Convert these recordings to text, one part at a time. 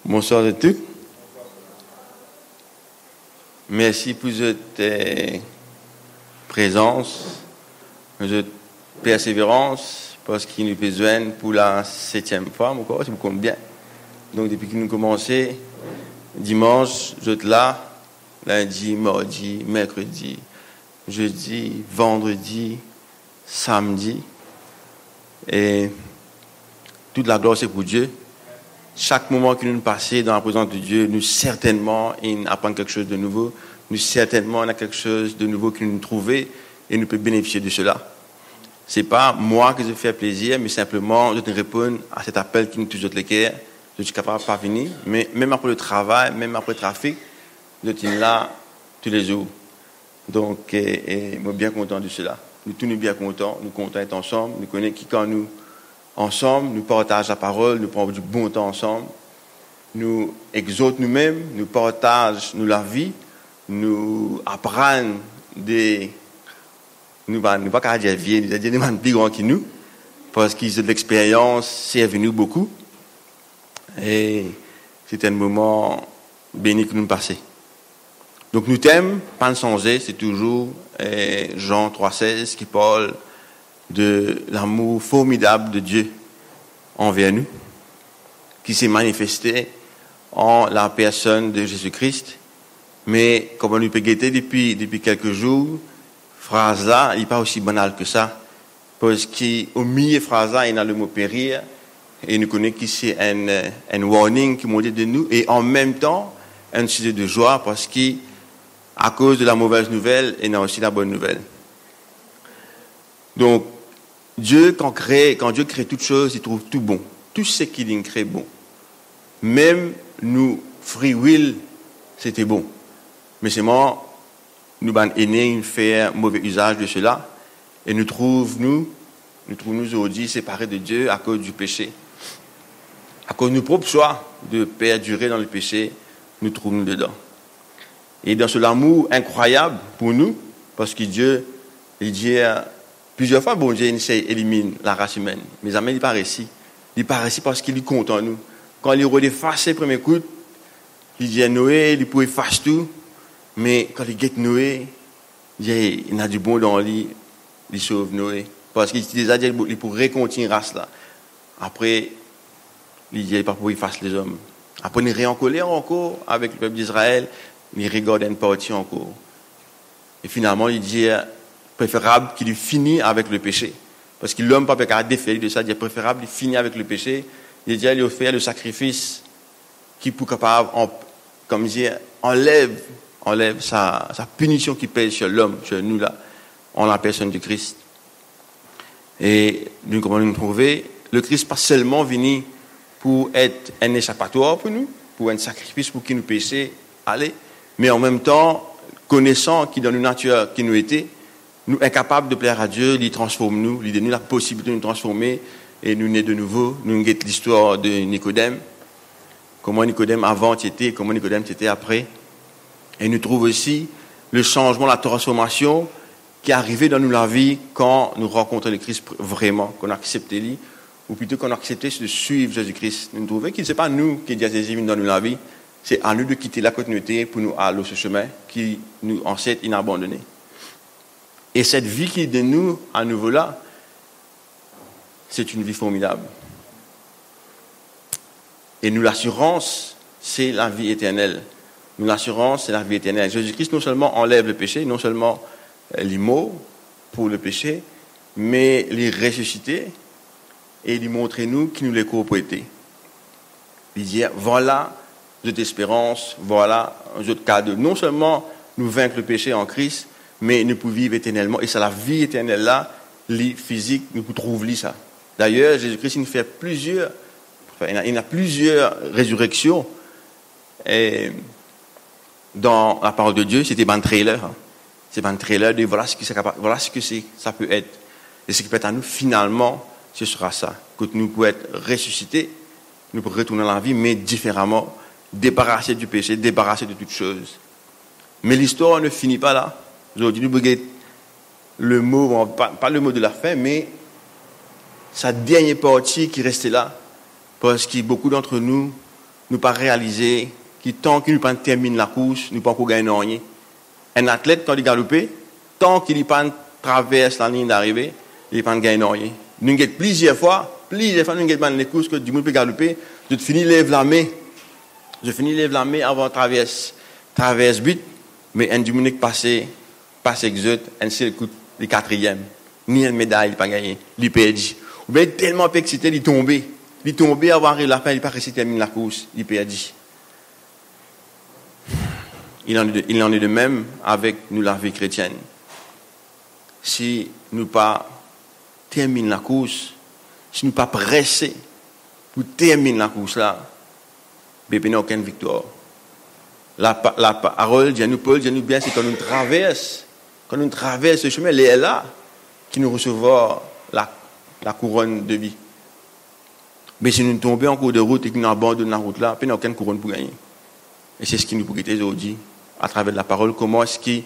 Bonsoir à tous. Merci pour votre présence, votre persévérance, parce qu'il nous besoin pour la 7e fois, encore, si vous comptez bien. Donc, depuis que nous commençons, dimanche, vous êtes là, lundi, mardi, mercredi, jeudi, vendredi, samedi. Et toute la gloire, c'est pour Dieu. Chaque moment que nous passons dans la présence de Dieu, nous certainement apprenons quelque chose de nouveau. Nous certainement on a quelque chose de nouveau que nous trouvons et nous pouvons bénéficier de cela. C'est pas moi que je fais plaisir, mais simplement je te réponds à cet appel qui nous touche le cœur. Je suis capable de parvenir, mais même après le travail, même après le trafic, je suis là tous les jours. Donc, je suis bien content de cela. Nous tous nous bien contents, nous contents d'être ensemble, nous connaissons qui quand nous ensemble, nous partageons la parole, nous prenons du bon temps ensemble, nous exhortons nous-mêmes, nous partageons la vie, nous apprenons des... Nous ne pas dire vieux, nous dire des gens plus grands que nous, parce qu'ils ont de l'expérience, c'est venu beaucoup. Et c'est un moment béni que nous passons. Donc nous t'aimons, pas de changer, c'est toujours Jean 3,16 qui parle de l'amour formidable de Dieu envers nous, qui s'est manifesté en la personne de Jésus-Christ. Mais comme on nous peut guetter depuis quelques jours, phrase là, il n'est pas aussi banal que ça, parce qu'au milieu de phrase là, il y a le mot périr, et nous connaissons que c'est un warning qui monte de nous, et en même temps, un sujet de joie, parce qu'à cause de la mauvaise nouvelle, il y a aussi la bonne nouvelle. Donc, Dieu, quand Dieu crée toute chose, il trouve tout bon. Tout ce qu'il crée bon. Même nous, free will, c'était bon. Mais c'est moi, nous, aînés, nous faisons mauvais usage de cela. Et nous trouvons aujourd'hui séparés de Dieu à cause du péché. À cause de nos propres choix de perdurer dans le péché, nous trouvons dedans. Et dans ce amour incroyable pour nous, parce que Dieu, il dit... Plusieurs fois, bon Dieu élimine la race humaine. Mais jamais il n'est pas réussi. Il n'est pas réussi parce qu'il est content nous. Quand il redéface le premier coup, il dit à Noé, il peut effacer tout. Mais quand il guette Noé, il a du bon dans lui, il sauve Noé. Parce qu'il déjà dit qu'il pourrait continuer la race là. Après, il dit pas pour effacer les hommes. Après, il est en colère encore avec le peuple d'Israël. Il regarde une partie encore. Et finalement, il dit... préférable qu'il finisse avec le péché. Parce que l'homme ne peut pas défaire de ça. Il est préférable qu'il finisse avec le péché. Il dit qu'il offert le sacrifice qui peut capable, comme dire, enlève sa punition qui pèse sur l'homme, sur nous là, en la personne du Christ. Et nous, comment nous trouver, le Christ pas seulement venu pour être un échappatoire pour nous, pour un sacrifice pour qui nous péchés aller, mais en même temps, connaissant qui dans une nature qui nous était, nous incapables de plaire à Dieu, il transforme nous, il donne la possibilité de nous transformer et nous naître de nouveau. Nous avons l'histoire de Nicodème, comment Nicodème avant était, comment Nicodème était après. Et nous trouvons aussi le changement, la transformation qui est arrivé dans nous la vie quand nous rencontrons le Christ vraiment, qu'on a accepté lui, ou plutôt qu'on a accepté de suivre Jésus-Christ. Nous trouvons que ce n'est pas nous qui disons Jésus dans nous la vie, c'est à nous de quitter la continuité pour nous aller sur ce chemin qui nous ancêtre inabandonné. Et cette vie qui est de nous, à nouveau là, c'est une vie formidable. Et nous, l'assurance, c'est la vie éternelle. Nous, l'assurance, c'est la vie éternelle. Jésus-Christ non seulement enlève le péché, non seulement les mots pour le péché, mais les ressusciter et lui montrer nous qui nous les copropriétés. Il dit, voilà notre espérance, voilà notre cadeau. Non seulement nous vaincre le péché en Christ, mais nous pouvons vivre éternellement. Et c'est la vie éternelle là, les physiques, nous trouvons ça. D'ailleurs, Jésus-Christ, il y a plusieurs résurrections. Et dans la parole de Dieu, c'était un trailer. C'est un trailer de voilà ce que c'est capable, voilà ce que ça peut être. Et ce qui peut être à nous, finalement, ce sera ça. Que nous pouvons être ressuscités, nous pouvons retourner dans la vie, mais différemment, débarrassés du péché, débarrassés de toutes choses. Mais l'histoire ne finit pas là. Aujourd'hui, nous regardons le mot, pas le mot de la fin, mais sa dernière partie qui restait là. Parce que beaucoup d'entre nous nous pas réaliser que tant qu'il ne termine la course, nous ne pouvons pas gagner rien. Un athlète, quand il galope, tant qu'il ne traverse la ligne d'arrivée, il ne peut pas gagner rien. Nous avons plusieurs fois, nous avons les courses que du monde peut galoper, je finis lève la main. Je finis lève la main avant traverse but, mais un du monde passe exode, un seul coup, le quatrième. Ni une médaille, il n'a pas gagné, il perd. Ou bien tellement excité, il est tombé. Il est tombé avant d'arriver à la fin, il n'a pas réussi à terminer la course, il perd. Il en est de même avec nous, la vie chrétienne. Si nous pas terminons la course, si nous pas pressés pour terminer la course là, il n'y a aucune victoire. La parole dit à nous, Paul dit à nous bien, c'est quand nous traversons ce chemin, elle est là qui nous recevra la couronne de vie. Mais si nous tombons en cours de route et que nous abandonnons la route là, il n'y a aucune couronne pour gagner. Et c'est ce qui nous pourrait aujourd'hui, à travers la parole, comment est-ce que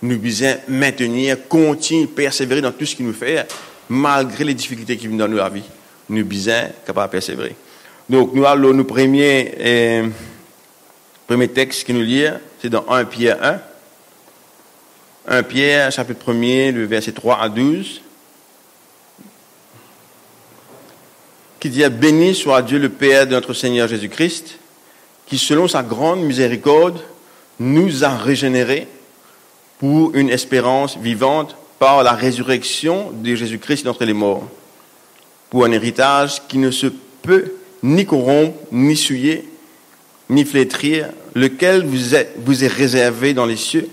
nous besoin maintenir, continuer, persévérer dans tout ce qui nous fait, malgré les difficultés qui viennent dans notre vie. Nous besoin capables de persévérer. Donc, nous allons le premier texte qui nous lit, c'est dans 1 Pierre 1. 1 Pierre, chapitre 1er, le verset 3 à 12. Qui dit, béni soit Dieu le Père de notre Seigneur Jésus-Christ, qui selon sa grande miséricorde, nous a régénérés pour une espérance vivante par la résurrection de Jésus-Christ d'entre les morts, pour un héritage qui ne se peut ni corrompre, ni souiller, ni flétrir, lequel vous est réservé dans les cieux,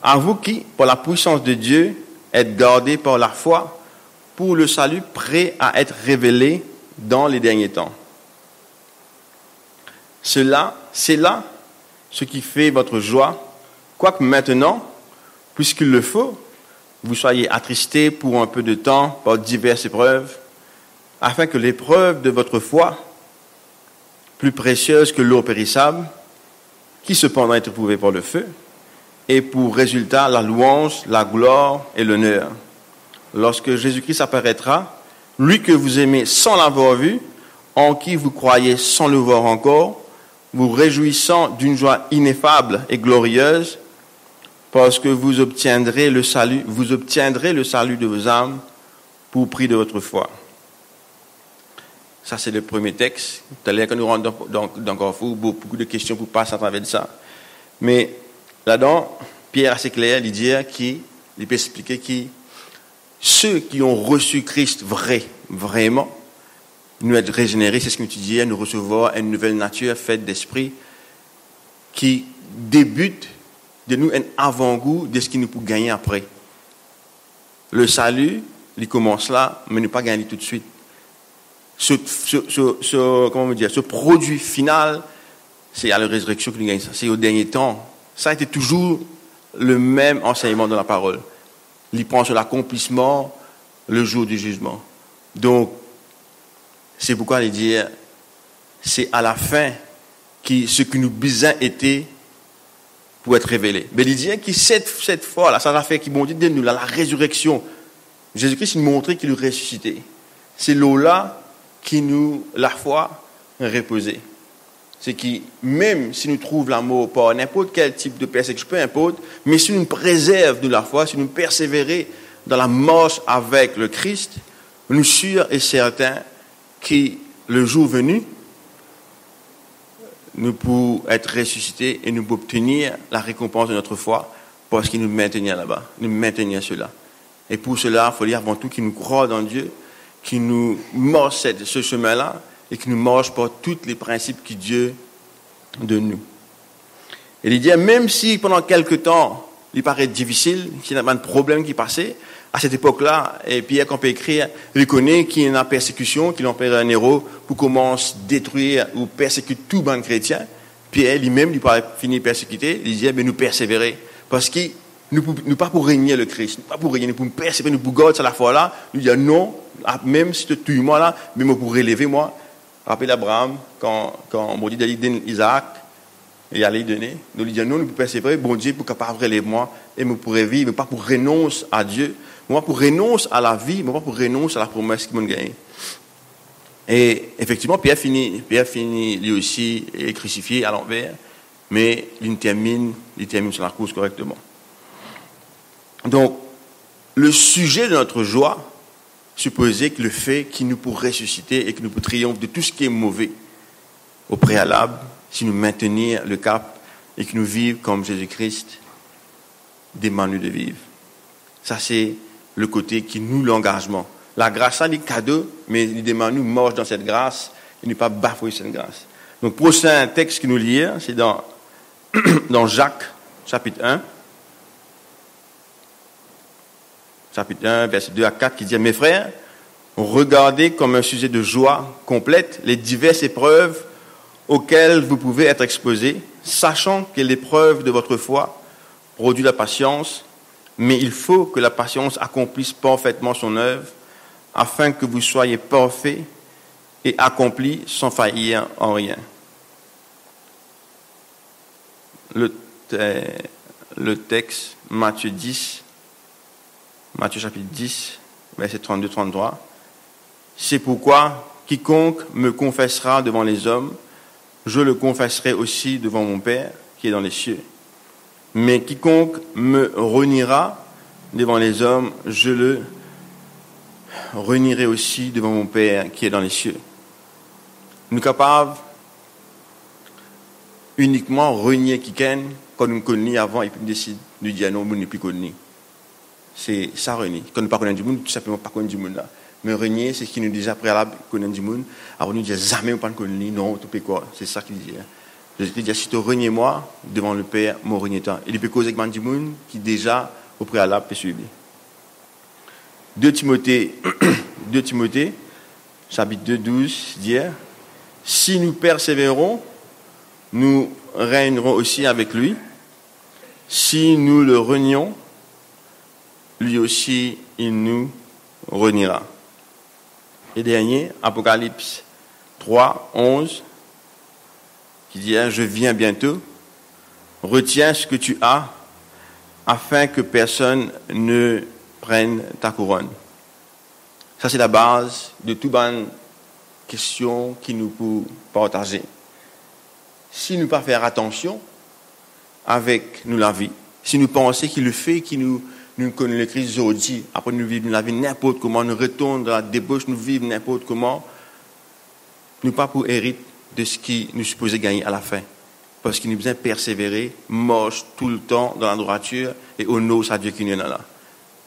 à vous qui, par la puissance de Dieu, êtes gardés par la foi pour le salut prêt à être révélé dans les derniers temps. C'est là ce qui fait votre joie, quoique maintenant, puisqu'il le faut, vous soyez attristés pour un peu de temps par diverses épreuves, afin que l'épreuve de votre foi, plus précieuse que l'eau périssable, qui cependant est éprouvée par le feu, ait pour résultat la louange, la gloire et l'honneur. Lorsque Jésus-Christ apparaîtra, lui que vous aimez sans l'avoir vu, en qui vous croyez sans le voir encore, vous réjouissant d'une joie ineffable et glorieuse, parce que vous obtiendrez le salut de vos âmes pour prix de votre foi. Ça, c'est le premier texte. Tout à l'heure, quand nous rentrons dans Carrefour, beaucoup de questions pour passer à travers de ça. Mais là-dedans, Pierre assez clair, il dit qu'il peut expliquer que ceux qui ont reçu Christ vraiment, nous être régénérés, c'est ce que tu disais, nous recevoir une nouvelle nature faite d'esprit qui débute de nous un avant-goût de ce qui nous peut gagner après. Le salut, il commence là, mais ne pas gagner tout de suite. Ce produit final, c'est à la résurrection que nous gagnons ça. C'est au dernier temps. Ça a été toujours le même enseignement de la parole. Il prend sur l'accomplissement le jour du jugement. Donc, c'est pourquoi il dit, c'est à la fin ce que nous besoin était pour être révélé. Mais il dit que cette fois-là, ça a fait qu'il m'a dit de nous, la résurrection. Jésus-Christ nous montrait qu'il est ressuscité. C'est là qui nous, la foi, reposait. C'est que même si nous trouvons l'amour par n'importe quel type de persécution, peu importe, mais si nous préservons de la foi, si nous persévérons dans la marche avec le Christ, nous sommes sûrs et certains que le jour venu, nous pouvons être ressuscités et nous pouvons obtenir la récompense de notre foi parce qu'il nous maintient là-bas, nous maintient cela. Et pour cela, il faut dire avant tout qu'il nous croit dans Dieu, qu'il nous marche ce chemin-là et qu'il nous marche par tous les principes que Dieu de nous. Et il dit, même si pendant quelque temps, il paraît difficile, qu'il y a un problème qui passait, à cette époque-là, et Pierre, quand on peut écrire, il connaît qu'il y a une persécution, qu'il empêche un héros pour commencer à détruire ou persécuter tout bon chrétien. Pierre, lui-même, il paraît finir persécuter, il dit, mais nous persévérer. Parce que nous pas pour régner le Christ, nous pas pour régner, nous pour persévérer, nous pour garder à la fois là, nous dire non, même si tu tues moi là, mais moi pour relever moi. Rappelez Abraham, quand on dit d'aller Isaac, et aller donner, nous lui disons non, nous pour persévérer, bon Dieu, pour capable relever moi, et nous pourrons vivre, mais pas pour renoncer à Dieu, moi pour renoncer à la vie, mais pas pour renoncer à la promesse qui m'a gagné. Et effectivement, Pierre finit lui aussi est crucifié à l'envers, mais il termine sur la course correctement. Donc, le sujet de notre joie supposait que le fait qu'il nous pour ressusciter et que nous pour triompher de tout ce qui est mauvais au préalable, si nous maintenir le cap et que nous vivons comme Jésus-Christ demande de vivre. Ça, c'est le côté qui nous l'engagement. La grâce, ça, c'est cadeau, mais il demande nous marcher dans cette grâce et ne pas bafouer cette grâce. Donc, prochain texte que nous lisons, c'est dans Jacques, chapitre 1. Chapitre 1, verset 2 à 4, qui dit « Mes frères, regardez comme un sujet de joie complète les diverses épreuves auxquelles vous pouvez être exposés, sachant que l'épreuve de votre foi produit la patience, mais il faut que la patience accomplisse parfaitement son œuvre, afin que vous soyez parfaits et accomplis sans faillir en rien. » Le texte, Matthieu chapitre 10, verset 32-33. « C'est pourquoi quiconque me confessera devant les hommes, je le confesserai aussi devant mon Père qui est dans les cieux. Mais quiconque me reniera devant les hommes, je le renierai aussi devant mon Père qui est dans les cieux. » Nous sommes capables uniquement renier quelqu'un quand nous connaissons avant et puis nous décidons de dire non, nous ne plus connaissons. C'est ça renier. Quand nous ne connaissons pas du monde, tout simplement pas connaître du monde là. Mais renier, c'est ce qui nous dit déjà préalable connaître du monde. Alors nous disons jamais on ne connaît pas, non, tout peut quoi. C'est ça qu'il dit. Je te dis, si tu renies moi devant le Père, moi renier toi. Il peut causer avec du monde qui déjà au préalable peut suivre. 2 Timothée, chapitre 2, 12, dit « Si nous persévérons, nous régnerons aussi avec lui. Si nous le renions, lui aussi, il nous reniera. » Et dernier, Apocalypse 3, 11, qui dit « Je viens bientôt, retiens ce que tu as, afin que personne ne prenne ta couronne. » Ça, c'est la base de toute bonne question qui nous peut partager. Si nous ne pas faire attention avec nous la vie, si nous pensons qu'il le fait, qu'il nous connaissons le Christ aujourd'hui, après nous vivons la vie n'importe comment, nous retournons dans la débauche, nous vivons n'importe comment, nous pas pour hériter de ce qui nous supposait gagner à la fin. Parce qu'il nous besoin de persévérer, marche tout le temps dans la droiture et honore à Dieu qui nous est là.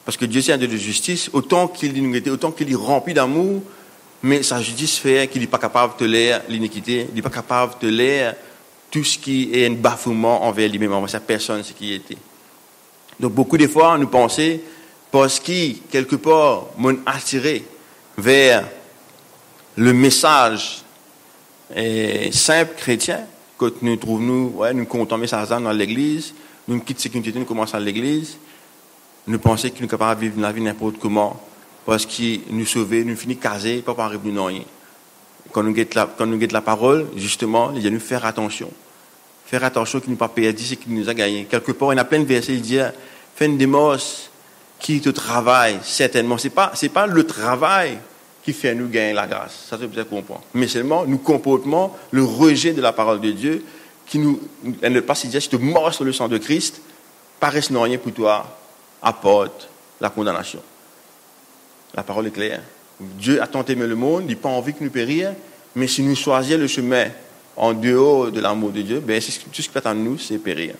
Parce que Dieu c'est un Dieu de justice, autant qu'il nous était, autant qu'il est rempli d'amour, mais sa justice fait qu'il n'est pas capable de l'air l'iniquité, il n'est pas capable de l'air tout ce qui est un bafouement envers lui-même, envers sa personne, ce qui était. Donc beaucoup de fois, nous pensons, parce qu'il, quelque part, m'ont attiré vers le message simple chrétien, quand nous trouvons, nous comptons message dans l'église, nous quittons sécurité, nous commençons à l'église, nous pensons qu'il est capable de vivre la vie n'importe comment, parce qu'il nous sauve, nous finit caser, pas par nous rien. Quand nous guettons la parole, justement, il y a nous faire attention. Faire attention qu'il ne pas perdu ce qu'il nous a gagné. Quelque part, il y a plein de versets, il dit, fais une démence qui te travaille, certainement. C'est pas le travail qui fait nous gagner la grâce. Ça, c'est peut-être comprendre. Mais seulement, nous comportement, le rejet de la parole de Dieu, qui elle ne pas se dire, si tu mords sur le sang de Christ, paraisse non rien pour toi, apporte la condamnation. La parole est claire. Dieu a tant aimé le monde, il n'a pas envie que nous périssions, mais si nous choisissions le chemin en dehors de l'amour de Dieu, ben, tout ce qui attend de nous, c'est périr.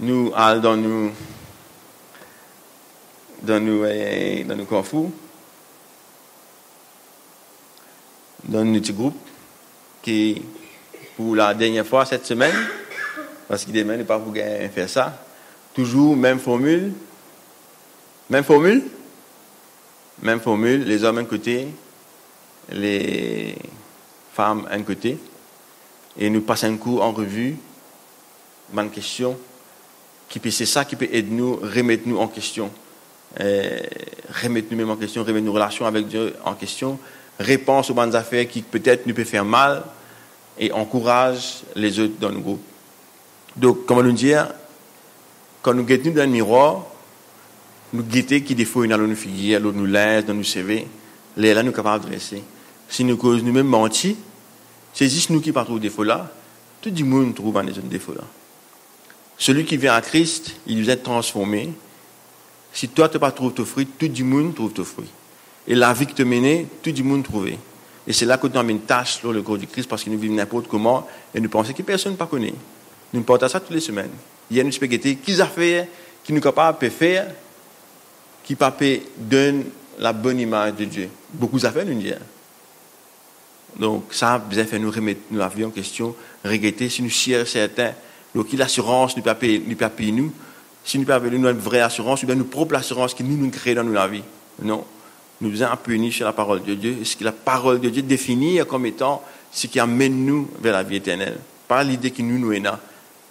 Nous allons dans nos confus, dans notre petit groupe, qui, pour la dernière fois cette semaine, parce qu'il demande de ne pas vous faire ça, toujours même formule, les hommes d'un côté, les femmes d'un côté, et nous passons un coup en revue, bonne question, c'est ça qui peut aider nous, remettre nous en question, remettre nous-mêmes en question, remettre nos relations avec Dieu en question, réponse aux bonnes affaires qui peut-être nous peut faire mal, et encourage les autres dans le groupe. Donc, comment nous dire, quand nous guettons dans le miroir, nous guetter qui des fois nous allons nous figurer, l'autre nous laisse, dans nous CV, les là nous capables de dresser. Si nous cause nous-mêmes mentir, c'est juste nous qui pas trouver défaut là, tout le monde trouve un défaut là. Celui qui vient à Christ, il vient être transformé. Si toi tu pas trouves tes fruits, tout le monde trouve tes fruits. Et la vie que tu mènes, tout le monde trouve. Et c'est là que nous avons une tâche sur le corps du Christ parce que nous vivons n'importe comment et nous pensons que personne ne connaît. Nous portons ça toutes les semaines. Il y a une spaghetti qui a fait, qui nous est capable de faire, qui peut donner la bonne image de Dieu. Beaucoup d'affaires nous disent. Donc ça, bien fait nous remettre nous la vie en question, regretter si nous cherchons certains. Donc l'assurance nous peut payer nous. Si nous peut avoir une vraie assurance, nous avons notre propre assurance qui nous crée dans notre vie. Non. Nous devons appuyer sur la parole de Dieu. Ce que la parole de Dieu définit comme étant ce qui amène nous vers la vie éternelle. Pas l'idée qui nous est là.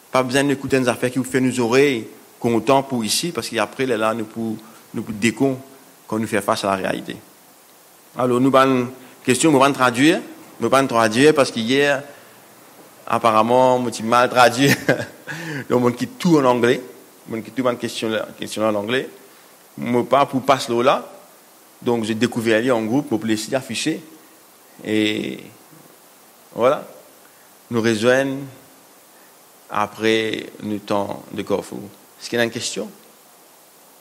Pas besoin d'écouter des affaires qui vous font nos oreilles contents pour ici, parce qu'après, là, nous pouvons décon quand nous fait face à la réalité. Alors, nous avons une question, nous allons traduire. Nous allons traduire parce qu'hier, apparemment, je suis mal traduit. Donc, on quitte tout en anglais. On quitte tout en question en anglais. Je pas pour passer là. Donc, j'ai découvert en groupe pour laisser afficher. Et voilà. Nous rejoignons après le temps de Corfou. Est-ce qu'il y a une question?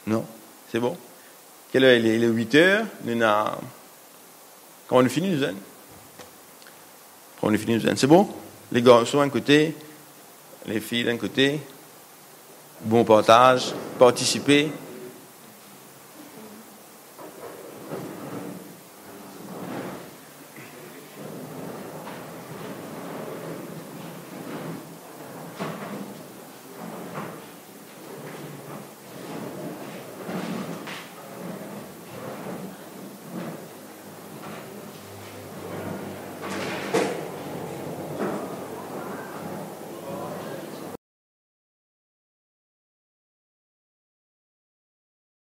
Non? C'est bon? Quelle heure il est? Il est 8 heures. Quand on finit, nous allons. Quand on finit, nous allons. C'est bon? Les garçons d'un côté, les filles d'un côté. Bon partage, participer.